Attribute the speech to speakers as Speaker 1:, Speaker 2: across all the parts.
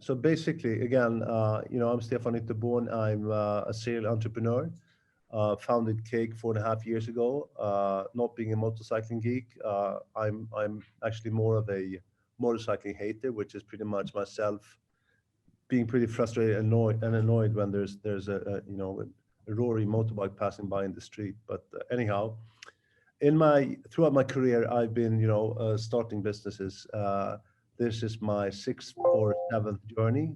Speaker 1: So basically, again, I'm Stefan Ytterborn. I'm a serial entrepreneur. Founded Cake 4.5 years ago. Not being a motorcycling geek, I'm actually more of a motorcycling hater, which is pretty much myself being pretty frustrated, annoyed when there's a Rory motorbike passing by in the street. But anyhow, throughout my career, I've been starting businesses. This is my sixth or seventh journey.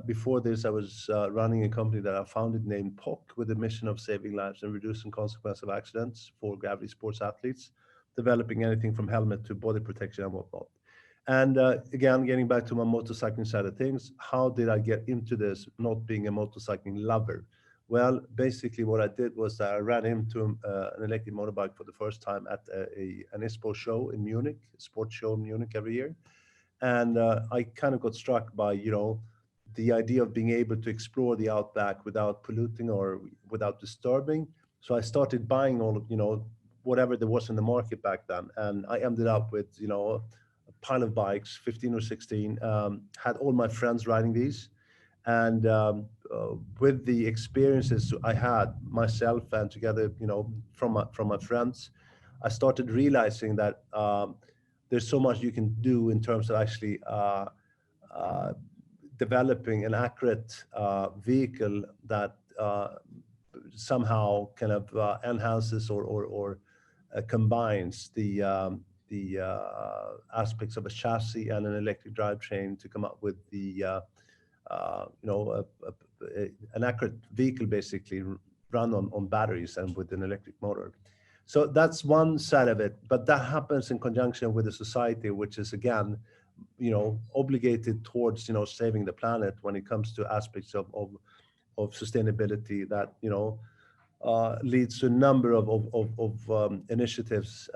Speaker 1: Before this, I was running a company that I founded named POC with the mission of saving lives and reducing consequence of accidents for gravity sports athletes, developing anything from helmet to body protection and whatnot. And again, getting back to my motorcycling side of things, how did I get into this? Not being a motorcycling lover. Well, basically, what I did was that I ran into an electric motorbike for the first time at an ISPO show in Munich, a sports show in Munich every year, and I kind of got struck by the idea of being able to explore the outback without polluting or without disturbing. So I started buying all of whatever there was in the market back then, and I ended up with a pile of bikes, 15 or 16. Had all my friends riding these, and with the experiences I had myself and together, from my friends, I started realizing that there's so much you can do in terms of actually uh, developing an accurate vehicle that somehow kind of enhances or combines the aspects of a chassis and an electric drivetrain to come up with the an accurate vehicle, basically run on batteries and with an electric motor. So that's one side of it, but that happens in conjunction with a society which is again, obligated towards saving the planet when it comes to aspects of sustainability that leads to a number of initiatives,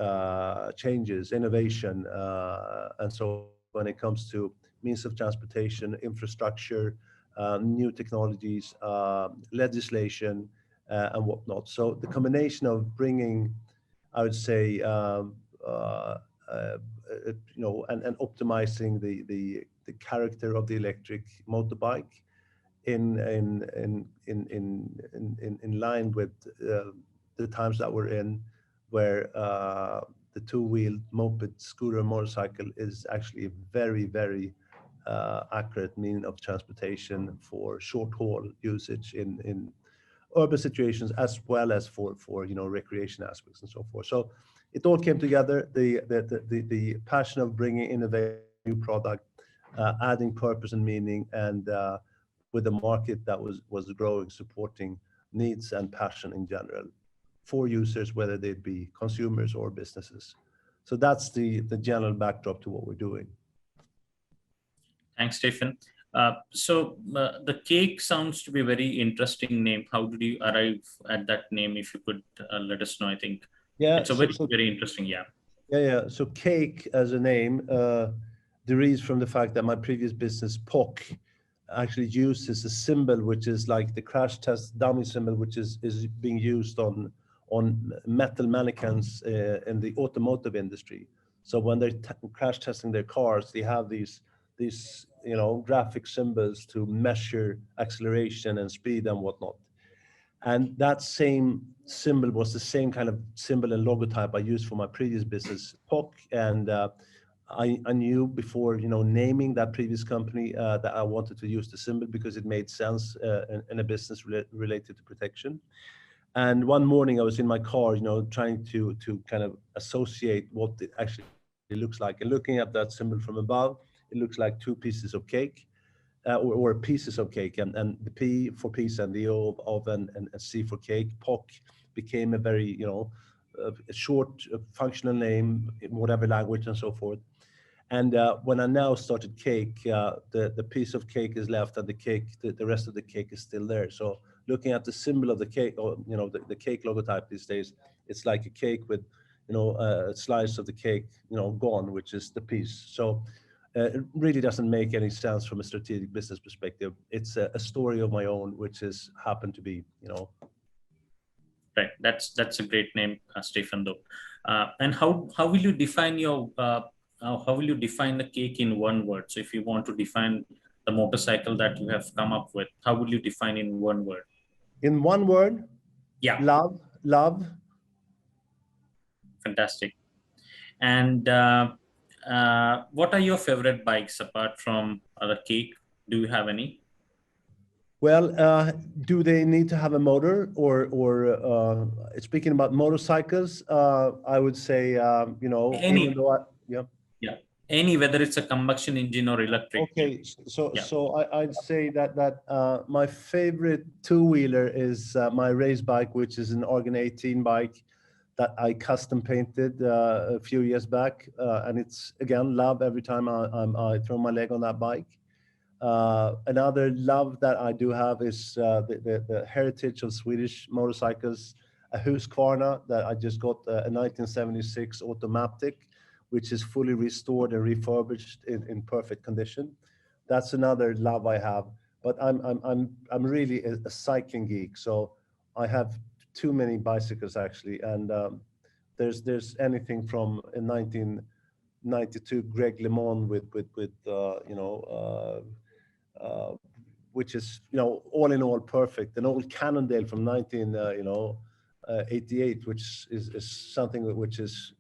Speaker 1: changes, innovation, and so when it comes to means of transportation, infrastructure, new technologies, legislation, and whatnot. So the combination of bringing, I would say, and optimizing the character of the electric motorbike in line with the times that we're in, where the two-wheeled moped, scooter, motorcycle is actually a very, very accurate mean of transportation for short haul usage in urban situations as well as for recreation aspects and so forth. So it all came together. The passion of bringing innovative new product, adding purpose and meaning, and with a market that was growing, supporting needs and passion in general for users, whether they be consumers or businesses. So that's the general backdrop to what we're doing.
Speaker 2: Thanks, Stefan. So the cake sounds to be a very interesting name. How did you arrive at that name? If you could let us know, I think it's a very interesting. Yeah.
Speaker 1: Yeah. So cake as a name derives from the fact that my previous business, POC, actually uses a symbol which is like the crash test dummy symbol, which is being used on metal mannequins in the automotive industry. So when they're crash testing their cars, they have these graphic symbols to measure acceleration and speed and whatnot. And that same symbol was the same kind of symbol and logotype I used for my previous business, POC. And I knew before, naming that previous company that I wanted to use the symbol because it made sense in a business related to protection. And one morning I was in my car, trying to kind of associate what it actually looks like. And looking at that symbol from above, it looks like two pieces of cake, or pieces of cake, and the P for piece and the O of and C for cake. POC became a very, a short functional name in whatever language and so forth. And when I now started cake, the piece of cake is left, and the rest of the cake is still there. So looking at the symbol of the cake, or the cake logotype these days, it's like a cake with a slice of the cake gone, which is the piece. So it really doesn't make any sense from a strategic business perspective. It's a story of my own, which is happened to be
Speaker 2: Right. That's a great name, Stefan, though. And how will you define your how will you define the cake in one word? So if you want to define the motorcycle that you have come up with, how would you define in one word?
Speaker 1: In one word?
Speaker 2: Yeah.
Speaker 1: Love.
Speaker 2: Fantastic. And what are your favorite bikes apart from the cake? Do you have any?
Speaker 1: Well, do they need to have a motor, or speaking about motorcycles, I would say,
Speaker 2: Any.
Speaker 1: even though yeah.
Speaker 2: Yeah. Any, whether it's a combustion engine or electric.
Speaker 1: Okay, so
Speaker 2: Yeah.
Speaker 1: I'd say that my favorite two-wheeler is my race bike, which is an Argon 18 bike that I custom painted a few years back, and it's again love every time I throw my leg on that bike. Another love that I do have is the heritage of Swedish motorcycles, a Husqvarna that I just got, a 1976 Automatic, which is fully restored and refurbished in perfect condition. That's another love I have. But I'm really a cycling geek, so I have too many bicycles actually, and there's anything from a 1992 Greg LeMond with uh, which is all in all perfect. An old Cannondale from 1988, which is something which is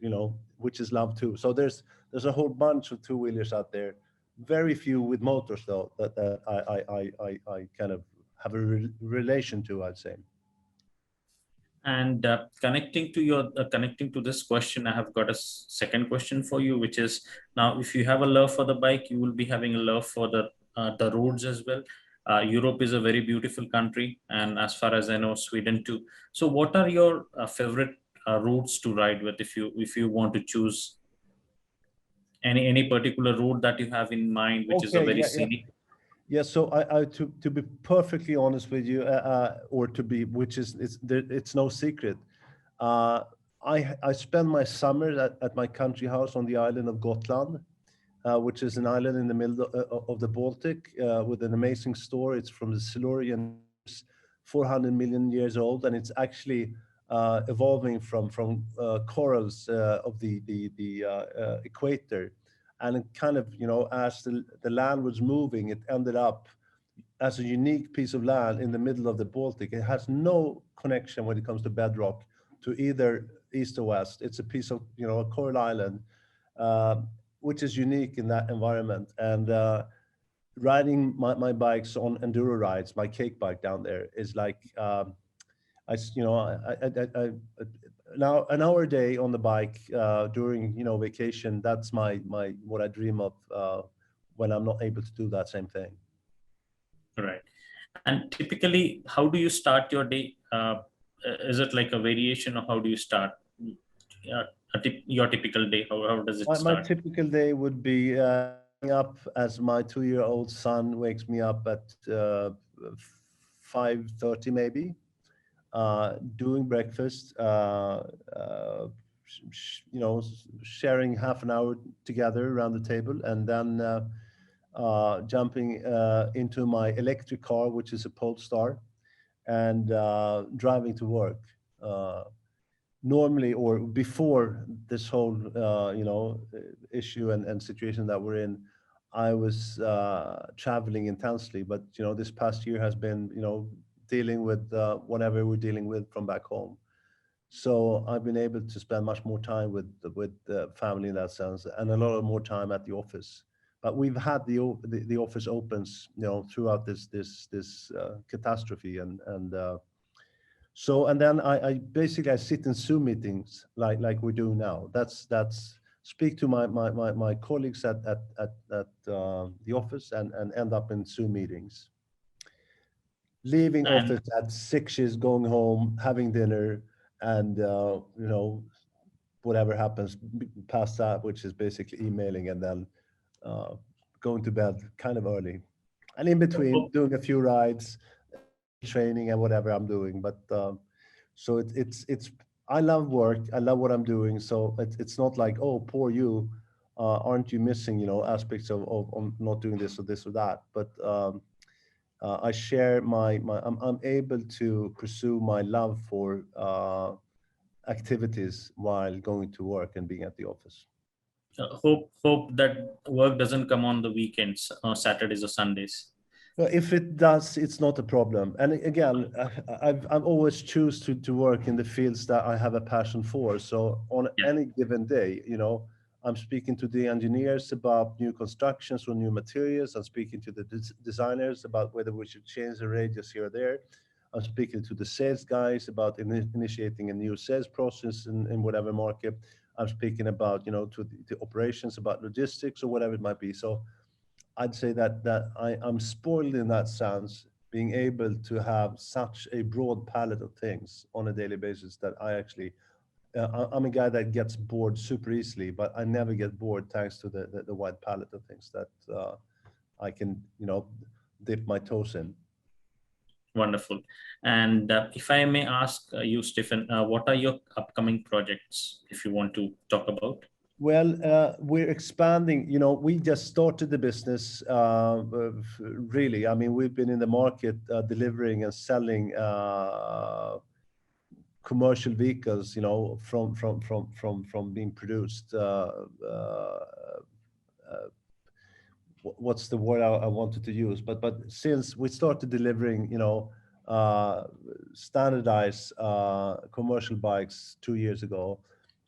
Speaker 1: which is loved too. So there's a whole bunch of two-wheelers out there. Very few with motors though that I kind of have a relation to, I'd say.
Speaker 2: And connecting to this question, I have got a second question for you, which is, now if you have a love for the bike, you will be having a love for the roads as well. Europe is a very beautiful country, and as far as I know, Sweden too. So what are your favorite routes to ride with, if you want to choose any particular route that you have in mind, which is a very scenic?
Speaker 1: Yeah, so to be perfectly honest with you, or to be, which is it's no secret. I spend my summers at my country house on the island of Gotland, which is an island in the middle of the Baltic, with an amazing story. It's from the Silurian, 400 million years old, and it's actually evolving from corals of the equator. And it kind of, as the land was moving, it ended up as a unique piece of land in the middle of the Baltic. It has no connection when it comes to bedrock to either east or west. It's a piece of, a coral island, which is unique in that environment. And riding my bikes on enduro rides, my cake bike down there is like, now an hour a day on the bike during vacation. That's my what I dream of when I'm not able to do that same thing.
Speaker 2: Right. And typically, how do you start your day? Is it like a variation, or how do you start your typical day? How does it start?
Speaker 1: My typical day would be up as my 2-year-old son wakes me up at 5:30 maybe, doing breakfast, sharing half an hour together around the table, and then jumping into my electric car, which is a Polestar, and driving to work. Normally, or before this whole issue and situation that we're in, I was traveling intensely, but this past year has been dealing with whatever we're dealing with from back home. So I've been able to spend much more time with the family in that sense, and a lot of more time at the office. But we've had the office opens throughout this catastrophe, and then I basically I sit in Zoom meetings like we're doing now. That's speak to my colleagues at the office, and end up in Zoom meetings. Leaving office at 6, going home, having dinner, and whatever happens past that, which is basically emailing, and then going to bed kind of early, and in between doing a few rides, training, and whatever I'm doing. But so it's I love work. I love what I'm doing. So it's not like, oh, poor you, aren't you missing aspects of not doing this or this or that. But I share I'm able to pursue my love for activities while going to work and being at the office.
Speaker 2: Hope that work doesn't come on the weekends, Saturdays or Sundays.
Speaker 1: If it does, it's not a problem. And again, I've always choose to work in the fields that I have a passion for. So on
Speaker 2: Yeah.
Speaker 1: any given day, I'm speaking to the engineers about new constructions or new materials. I'm speaking to the designers about whether we should change the radius here or there. I'm speaking to the sales guys about initiating a new sales process in whatever market. I'm speaking about, to the operations, about logistics or whatever it might be. So I'd say I'm spoiled in that sense, being able to have such a broad palette of things on a daily basis that I actually, I'm a guy that gets bored super easily, but I never get bored thanks to the wide palette of things that I can, dip my toes in.
Speaker 2: Wonderful. And if I may ask you, Stefan, what are your upcoming projects, if you want to talk about?
Speaker 1: Well, we're expanding. We just started the business. Really, I mean, we've been in the market delivering and selling commercial vehicles. From being produced. What's the word I wanted to use? But since we started delivering, standardized commercial bikes 2 years ago,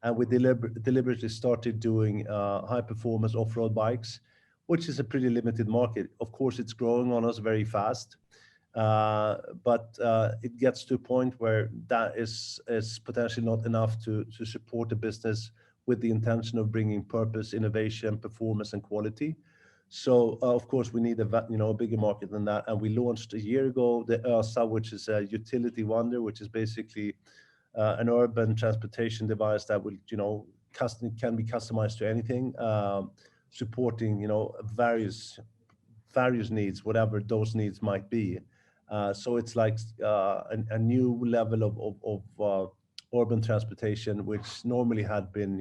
Speaker 1: and we deliberately started doing high performance off-road bikes, which is a pretty limited market. Of course, it's growing on us very fast, but it gets to a point where that is potentially not enough to support the business with the intention of bringing purpose, innovation, performance, and quality. So of course we need a bigger market than that, and we launched a year ago the ÖSA, which is a utility wonder, which is basically an urban transportation device that will can be customized to anything, supporting various needs, whatever those needs might be. So it's like a new level of urban transportation, which normally had been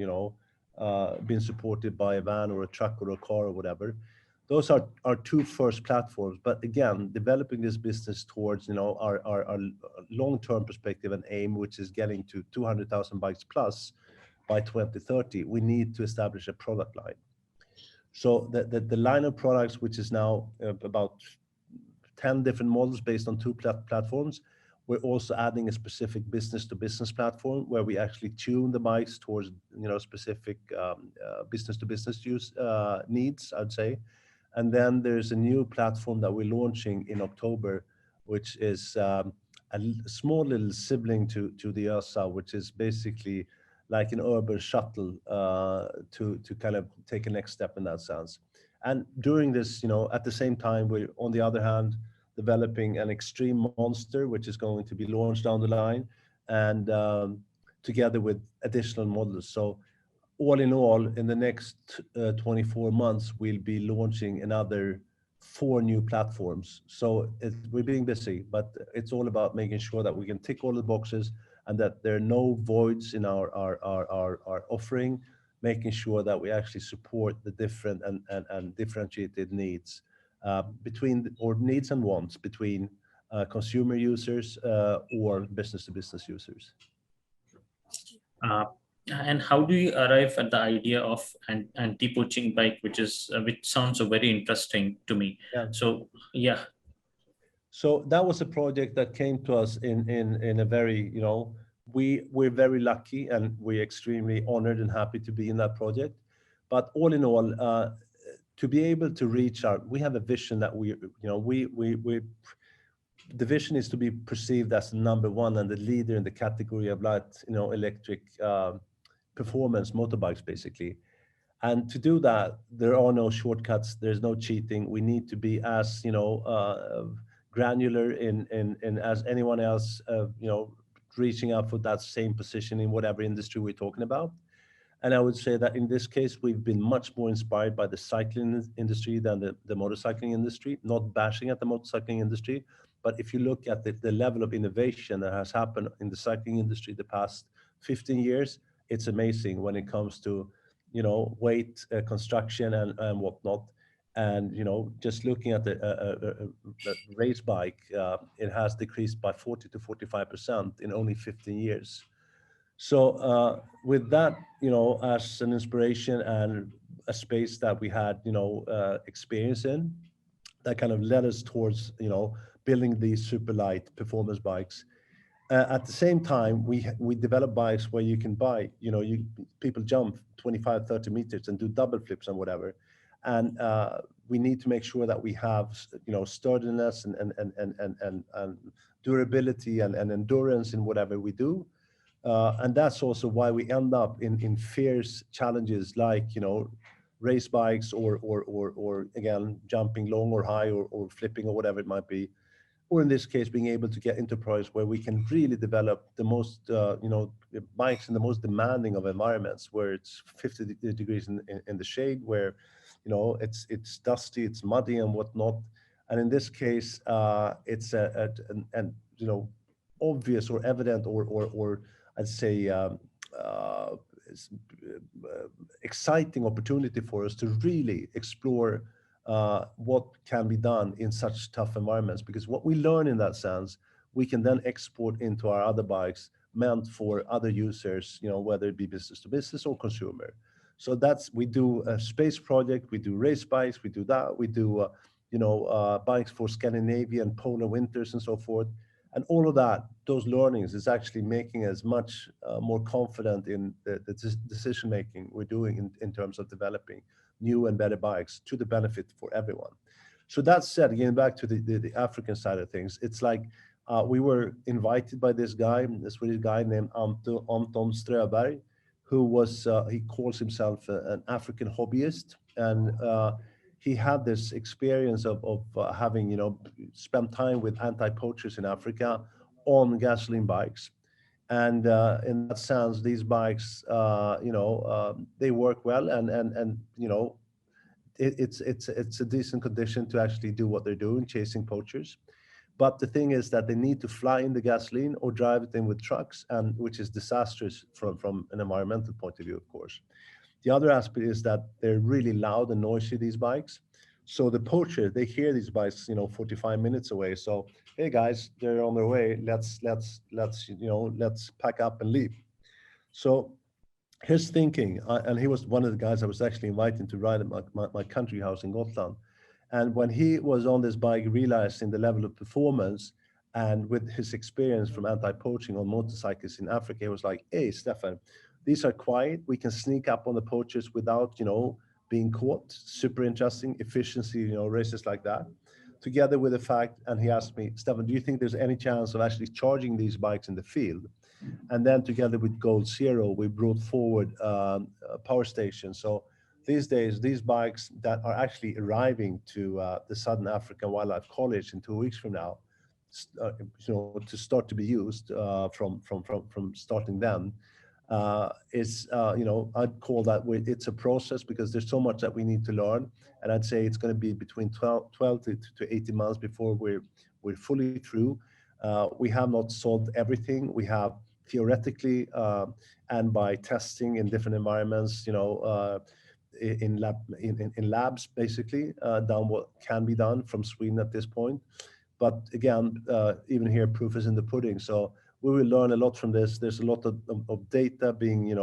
Speaker 1: supported by a van or a truck or a car or whatever. Those are our two first platforms. But again, developing this business towards our long-term perspective and aim, which is getting to 200,000 bikes plus by 2030, we need to establish a product line. So the line of products, which is now about 10 different models based on two platforms, we're also adding a specific business-to-business platform where we actually tune the bikes towards specific business-to-business use needs, I'd say. And then there's a new platform that we're launching in October, which is a small little sibling to the ÖSA, which is basically like an urban shuttle to kind of take a next step in that sense. And during this, at the same time, we're on the other hand developing an extreme monster, which is going to be launched down the line, and together with additional models. So all in all, in the next 24 months, we'll be launching another 4 new platforms. So we're being busy, but it's all about making sure that we can tick all the boxes and that there are no voids in our offering, making sure that we actually support the different and differentiated needs or needs and wants between consumer users or business-to-business users.
Speaker 2: And how do you arrive at the idea of an anti-poaching bike, which sounds very interesting to me?
Speaker 1: Yeah.
Speaker 2: So yeah.
Speaker 1: So that was a project that came to us in a very, we're very lucky and we're extremely honored and happy to be in that project. But all in all, to be able to reach we have a vision that the vision is to be perceived as the number one and the leader in the category of light, electric performance motorbikes, basically. And to do that, there are no shortcuts. There's no cheating. We need to be as granular in as anyone else, reaching out for that same position in whatever industry we're talking about. And I would say that in this case, we've been much more inspired by the cycling industry than the motorcycling industry, not bashing at the motorcycling industry. But if you look at the level of innovation that has happened in the cycling industry the past 15 years, it's amazing when it comes to, weight, construction and whatnot. And, just looking at the race bike, it has decreased by 40 to 45% in only 15 years. So with that, as an inspiration and a space that we had, experience in, that kind of led us towards, building these super light performance bikes. At the same time, we develop bikes where you can buy, people jump 25, 30 meters and do double flips and whatever. And we need to make sure that we have, sturdiness and durability and endurance in whatever we do. And that's also why we end up in fierce challenges like, race bikes or again, jumping long or high or flipping or whatever it might be. Or in this case, being able to get enterprise where we can really develop the most, bikes in the most demanding of environments, where it's 50 degrees in the shade, where, it's dusty, it's muddy and whatnot. And in this case, it's an obvious or evident or I'd say it's, exciting opportunity for us to really explore what can be done in such tough environments, because what we learn in that sense, we can then export into our other bikes meant for other users, whether it be business to business or consumer. So we do a space project, we do race bikes, we do that, we do, bikes for Scandinavian polar winters and so forth. And all of that, those learnings is actually making us much more confident in the decision making we're doing in terms of developing new and better bikes to the benefit for everyone. So that said, getting back to the African side of things, it's like we were invited by this Swedish guy named Anton Ströberg, who was, he calls himself an African hobbyist. And he had this experience of having, spent time with anti-poachers in Africa on gasoline bikes. And in that sense, these bikes, they work well, and it's a decent condition to actually do what they're doing, chasing poachers. But the thing is that they need to fly in the gasoline or drive it in with trucks, and which is disastrous from an environmental point of view, of course. The other aspect is that they're really loud and noisy, these bikes. So the poacher, they hear these bikes, 45 minutes away. So, hey guys, they're on their way. Let's pack up and leave. So his thinking, and he was one of the guys I was actually inviting to ride at my country house in Gotland. And when he was on this bike, realizing the level of performance, and with his experience from anti-poaching on motorcycles in Africa, he was like, hey, Stefan, these are quiet. We can sneak up on the poachers without, being caught. Super interesting efficiency, races like that. Together with the fact, and he asked me, Stefan, do you think there's any chance of actually charging these bikes in the field? And then together with Gold Zero, we brought forward a power station. So these days, these bikes that are actually arriving to the Southern African Wildlife College in 2 weeks from now, to start to be used from starting then, is, I'd call that, it's a process, because there's so much that we need to learn. And I'd say it's going to be between 12 to 18 months before we're fully through. We have not solved everything. We have theoretically and by testing in different environments, in labs, basically, done what can be done from Sweden at this point. But again, even here, proof is in the pudding. So we will learn a lot from this. There's a lot of data being,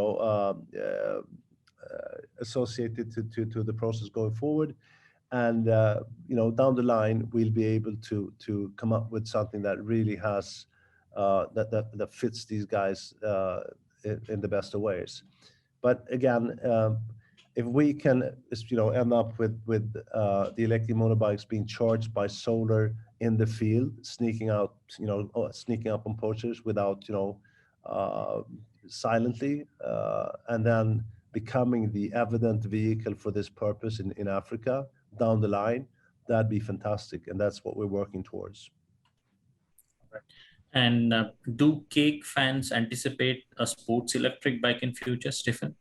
Speaker 1: associated to the process going forward. And, down the line, we'll be able to come up with something that really has, that fits these guys in the best of ways. But again, if we can, end up with the electric motorbikes being charged by solar in the field, sneaking up on poachers without, silently, and then becoming the evident vehicle for this purpose in Africa down the line, that'd be fantastic. And that's what we're working towards.
Speaker 2: Right. And do cake fans anticipate a sports electric bike in future, Stefan?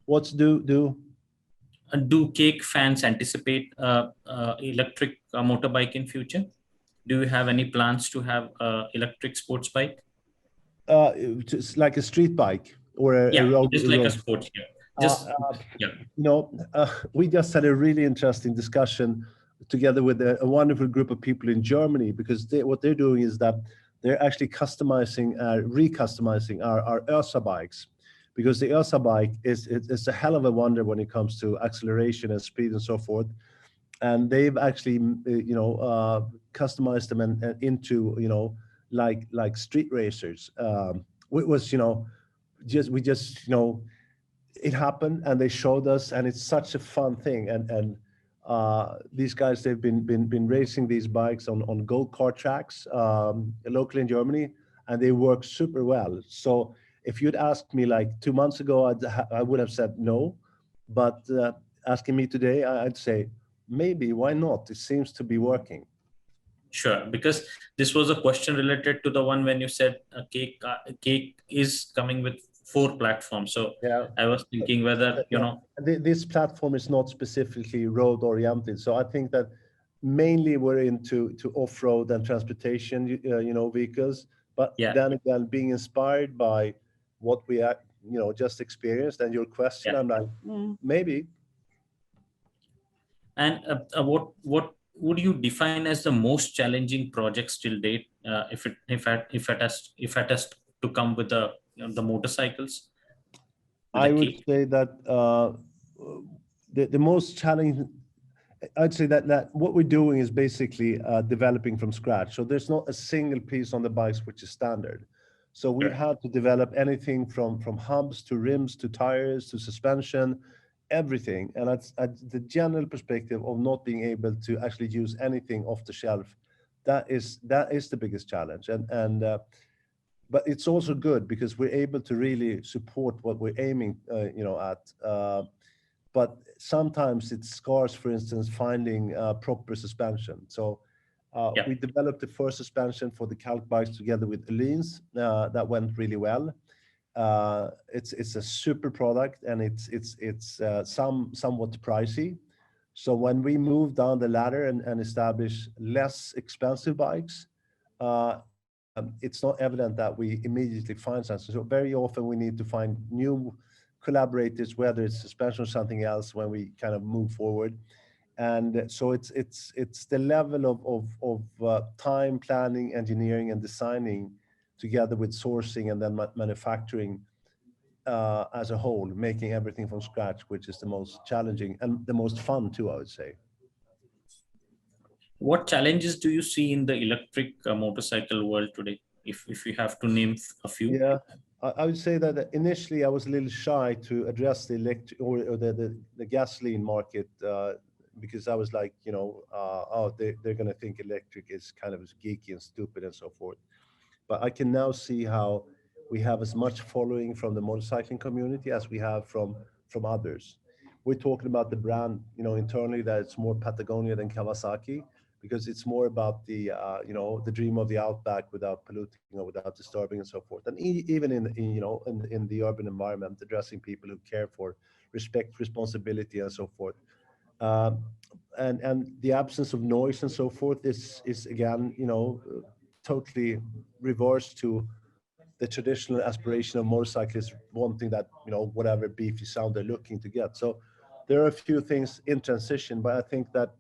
Speaker 1: What's do?
Speaker 2: Do cake fans anticipate electric motorbike in future? Do you have any plans to have electric sports bike?
Speaker 1: Just like a street bike or a road?
Speaker 2: Just like a sport here. Just
Speaker 1: we just had a really interesting discussion together with a wonderful group of people in Germany, because what they're doing is that they're actually recustomizing our Ursa bikes, because the Ursa bike is a hell of a wonder when it comes to acceleration and speed and so forth. And they've actually, customized them and into, like street racers. It was, it happened and they showed us, and it's such a fun thing. And these guys, they've been racing these bikes on go-kart tracks locally in Germany, and they work super well. So if you'd asked me like 2 months ago, I would have said no. But asking me today, I'd say maybe, why not? It seems to be working.
Speaker 2: Sure, because this was a question related to the one when you said cake is coming with 4 platforms. So
Speaker 1: Yeah.
Speaker 2: I was thinking whether,
Speaker 1: This platform is not specifically road oriented. So I think that mainly we're into off-road and transportation, vehicles. But
Speaker 2: yeah,
Speaker 1: then again, being inspired by what we just experienced and your question,
Speaker 2: yeah.
Speaker 1: I'm like, maybe.
Speaker 2: And what would you define as the most challenging projects till date, if it has to come with the motorcycles, with
Speaker 1: I
Speaker 2: the
Speaker 1: would
Speaker 2: cake?
Speaker 1: say that the most challenging, I'd say that what we're doing is basically developing from scratch. So there's not a single piece on the bikes which is standard. So we
Speaker 2: Sure.
Speaker 1: had to develop anything from hubs to rims to tires to suspension, everything. And that's the general perspective of not being able to actually use anything off the shelf. That is the biggest challenge. But it's also good because we're able to really support what we're aiming, at. But sometimes it's scarce, for instance, finding proper suspension. So
Speaker 2: Yeah.
Speaker 1: we developed the first suspension for the Calc bikes together with Alins. That went really well. It's a super product, and it's somewhat pricey. So when we move down the ladder and establish less expensive bikes, it's not evident that we immediately find something. So very often we need to find new collaborators, whether it's suspension or something else, when we kind of move forward. And so it's the level of time planning, engineering, and designing, together with sourcing and then manufacturing as a whole, making everything from scratch, which is the most challenging and the most fun too, I would say.
Speaker 2: What challenges do you see in the electric motorcycle world today, if you have to name a few?
Speaker 1: Yeah, I would say that initially I was a little shy to address the electric or the gasoline market, because I was like, oh, they're going to think electric is kind of geeky and stupid and so forth. But I can now see how we have as much following from the motorcycling community as we have from others. We're talking about the brand, internally, that it's more Patagonia than Kawasaki, because it's more about the dream of the outback without polluting or without disturbing and so forth. And even in the urban environment, addressing people who care for respect, responsibility, and so forth. Um, and the absence of noise and so forth is again, totally reversed to the traditional aspiration of motorcyclists wanting that, whatever beefy sound they're looking to get. So there are a few things in transition, but I think that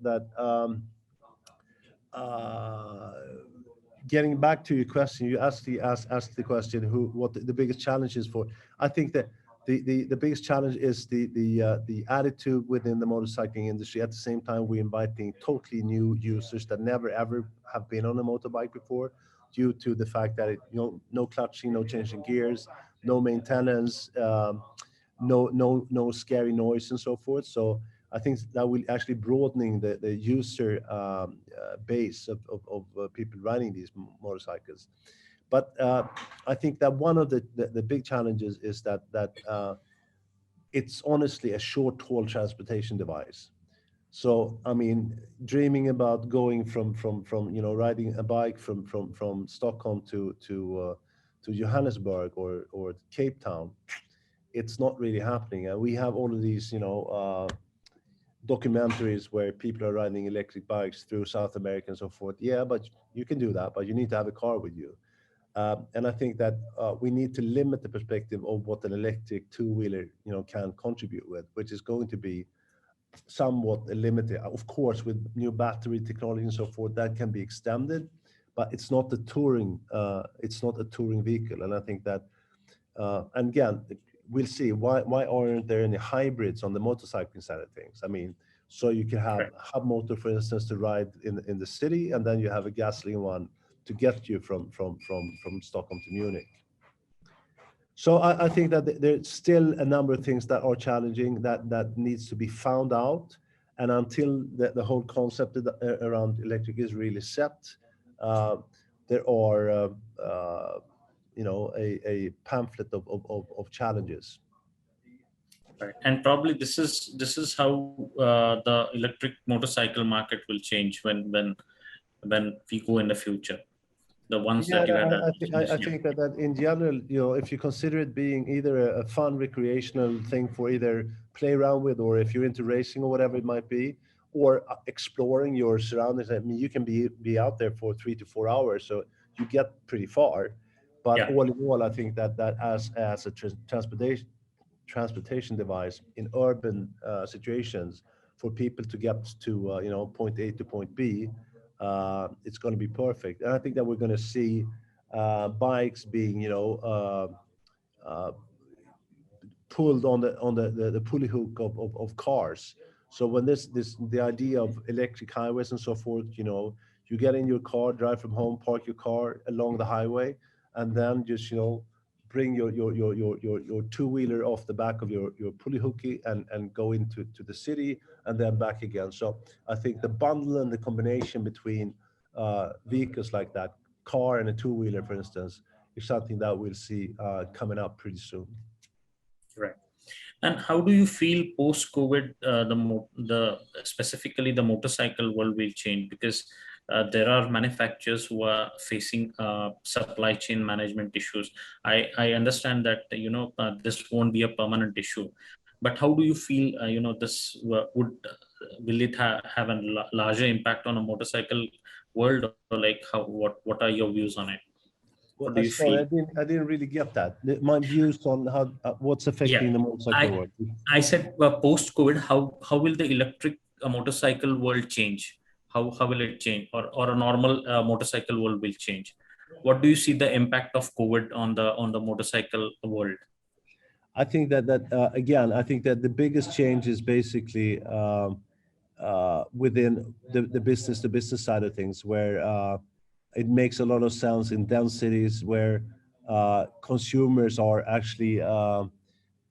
Speaker 1: uh, getting back to your question, you asked the question what the biggest challenge is for. I think that the biggest challenge is the attitude within the motorcycling industry. At the same time, we're inviting totally new users that never ever have been on a motorbike before, due to the fact that no clutching, no changing gears, no maintenance, no scary noise and so forth. So I think that will actually broadening the user base of people riding these motorcycles. But I think that one of the big challenges is that it's honestly a short haul transportation device. So I mean, dreaming about going from riding a bike from Stockholm to Johannesburg or Cape Town, it's not really happening. And we have all of these documentaries where people are riding electric bikes through South America and so forth. Yeah, but you can do that, but you need to have a car with you. And I think that we need to limit the perspective of what an electric two-wheeler, can contribute with, which is going to be somewhat limited. Of course, with new battery technology and so forth, that can be extended. but it's not a touring. It's not a touring vehicle, and I think that. And again, we'll see why aren't there any hybrids on the motorcycling side of things? I mean, so you can have
Speaker 2: Right.
Speaker 1: hub motor, for instance, to ride in the city, and then you have a gasoline one to get you from Stockholm to Munich. So I think that there's still a number of things that are challenging that needs to be found out. And until the whole concept around electric is really set, uh, there are, a pamphlet of challenges.
Speaker 2: Right. And probably this is how the electric motorcycle market will change when we go in the future. The ones
Speaker 1: Yeah,
Speaker 2: that you had
Speaker 1: I
Speaker 2: mentioned.
Speaker 1: think that in general, if you consider it being either a fun recreational thing for either play around with, or if you're into racing or whatever it might be, or exploring your surroundings. I mean, you can be out there for 3 to 4 hours, so you get pretty far. But
Speaker 2: Yeah.
Speaker 1: all in all, I think that as a transportation device in urban situations for people to get to point A to point B, it's going to be perfect. And I think that we're going to see bikes being uh, pulled on the pulley hook of cars. So when this the idea of electric highways and so forth, you get in your car, drive from home, park your car along the highway, and then just bring your two-wheeler off the back of your pulley hooky and go to the city and then back again. So I think the bundle and the combination between vehicles like that, car and a two-wheeler, for instance, is something that we'll see coming up pretty soon.
Speaker 2: Right. And how do you feel post-COVID, the specifically the motorcycle world will change? Because there are manufacturers who are facing supply chain management issues. I understand that this won't be a permanent issue, but how do you feel? This will it have a larger impact on a motorcycle world, or like what are your views on it? What
Speaker 1: Well,
Speaker 2: do you
Speaker 1: sorry,
Speaker 2: feel?
Speaker 1: I didn't really get that. My views on how what's
Speaker 2: Yeah,
Speaker 1: affecting the motorcycle
Speaker 2: I
Speaker 1: world.
Speaker 2: I said post COVID, how will the electric motorcycle world change? How will it change, or a normal motorcycle world will change? What do you see the impact of COVID on the motorcycle world?
Speaker 1: I think that again, I think that the biggest change is basically within the business to business side of things, where it makes a lot of sense in dense cities where consumers are actually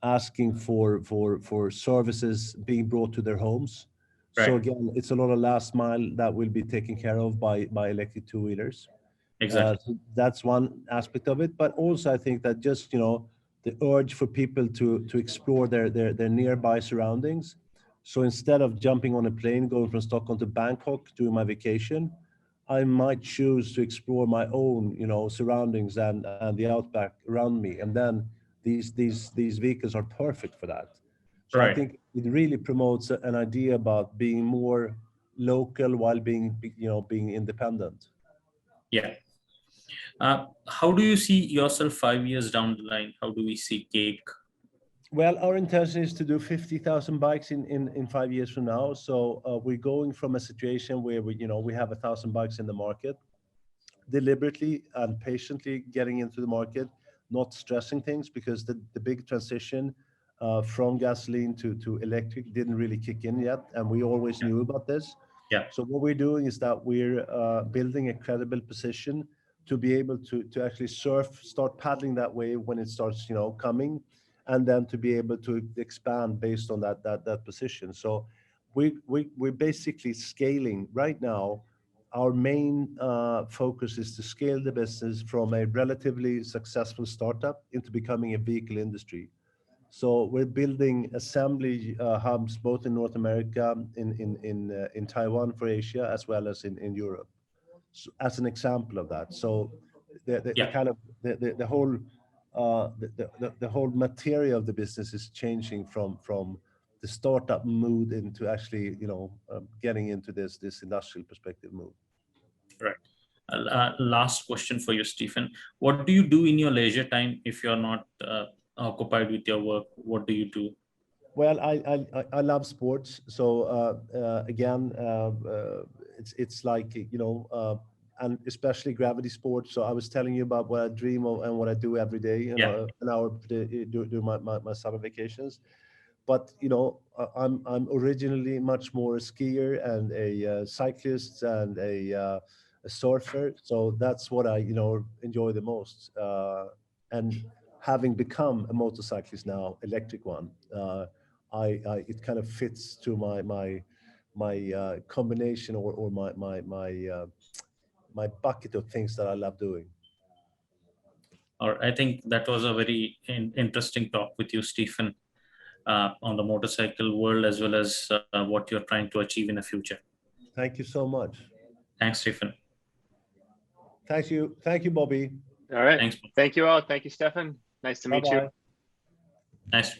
Speaker 1: asking for services being brought to their homes. So
Speaker 2: Right.
Speaker 1: again, it's a lot of last mile that will be taken care of by electric two-wheelers.
Speaker 2: Exactly.
Speaker 1: So that's one aspect of it. But also, I think that just the urge for people to explore their nearby surroundings. So instead of jumping on a plane going from Stockholm to Bangkok during my vacation, I might choose to explore my own surroundings and the outback around me. And then these vehicles are perfect for that. So I
Speaker 2: Right.
Speaker 1: think it really promotes an idea about being more local while being independent.
Speaker 2: Yeah. How do you see yourself 5 years down the line? How do we see Cake?
Speaker 1: Well, our intention is to do 50,000 bikes in 5 years from now. So we're going from a situation where we have 1,000 bikes in the market, deliberately and patiently getting into the market, not stressing things, because the big transition from gasoline to electric didn't really kick in yet, and we always
Speaker 2: Yeah.
Speaker 1: knew about this.
Speaker 2: Yeah.
Speaker 1: So what we're doing is that we're building a credible position to be able to actually start paddling that wave when it starts, coming, and then to be able to expand based on that position. So we're basically scaling right now. Our main focus is to scale the business from a relatively successful startup into becoming a vehicle industry. So we're building assembly hubs both in North America, in Taiwan for Asia, as well as in Europe. So, as an example of that. So the
Speaker 2: Yeah.
Speaker 1: kind of the whole the whole material of the business is changing from the startup mood into actually getting into this industrial perspective move.
Speaker 2: Right. Last question for you, Stephen. What do you do in your leisure time if you're not occupied with your work? What do you do?
Speaker 1: Well, I love sports. So again, it's like and especially gravity sports. So I was telling you about what I dream of and what I do every day, you know, an hour per day, do my summer vacations. But you know, I'm originally much more a skier and a cyclist and a surfer. So that's what I, you know, enjoy the most. And having become a motorcyclist now, electric one, I it kind of fits to my combination or my bucket of things that I love doing.
Speaker 2: Or I think that was a very interesting talk with you, Stefan, on the motorcycle world as well as what you're trying to achieve in the future.
Speaker 1: Thank you so much.
Speaker 2: Thanks, Stefan.
Speaker 1: Thank you, Bobby.
Speaker 3: All right.
Speaker 2: Thanks.
Speaker 3: Thank you all. Thank you, Stefan. Nice to meet you.
Speaker 1: Bye-bye.
Speaker 2: Nice.